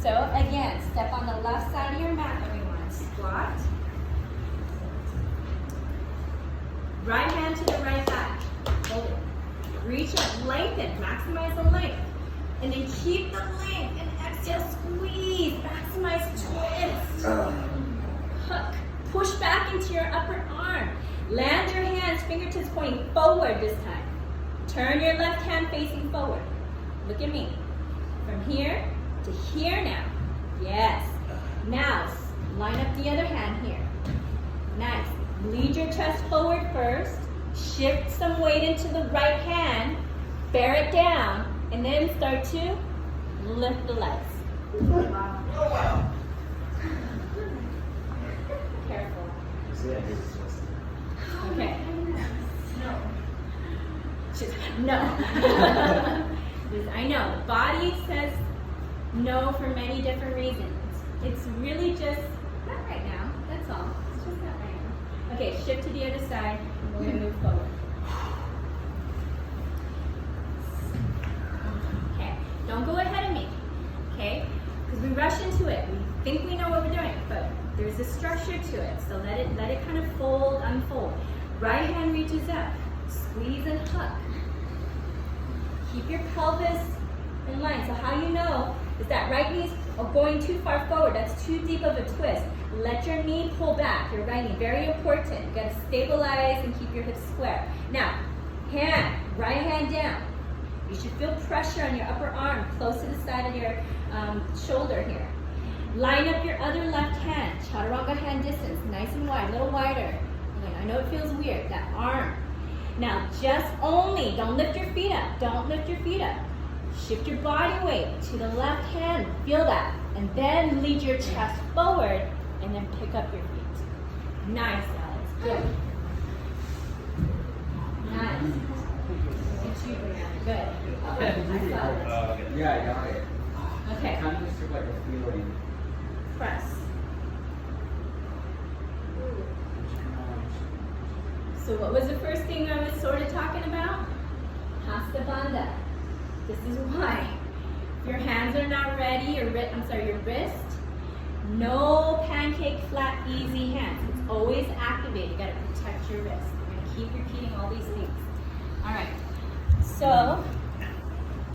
So again, step on the left side of your mat, everyone. Squat. Right hand to the right back. Hold it. Reach up, lengthen, maximize the length. And then keep the length and exhale, squeeze, maximize twist. Hook. Push back into your upper arm. Land your hands, fingertips pointing forward this time. Turn your left hand facing forward. Look at me. From here to here now. Yes. Now, line up the other hand here. Nice. Lead your chest forward first. Shift some weight into the right hand. Bear it down. And then start to lift the legs. Wow. Oh, wow. Careful. Okay. No. I know. The body says no for many different reasons. It's really just not right now. That's all. It's just not right now. Okay, shift to the other side. And we're going to move forward. Okay. Don't go ahead of me. Okay? Because we rush into it. We think we know what we're doing, but there's a structure to it. So let it kind of fold, unfold. Right hand reaches up. Squeeze and hook. Keep your pelvis in line. So how you know is that right knee's going too far forward. That's too deep of a twist. Let your knee pull back. Your right knee, very important. You gotta stabilize and keep your hips square. Now, right hand down. You should feel pressure on your upper arm, close to the side of your shoulder here. Line up your other left hand, chaturanga hand distance, nice and wide, a little wider. I know it feels weird, that arm. Now just only, don't lift your feet up, don't lift your feet up. Shift your body weight to the left hand, feel that. And then lead your chest forward and then pick up your feet. Nice, Alex, good. Nice. Good, Brianna, good. I saw it. Yeah, I got it. Okay. Kind of just like a feeling. Press. So what was the first thing I was sort of talking about? Hasta Bandha. This is why. If your hands are not ready, your wrist, no pancake, flat, easy hands. It's always activated. You gotta protect your wrist. You're gonna keep repeating all these things. All right. So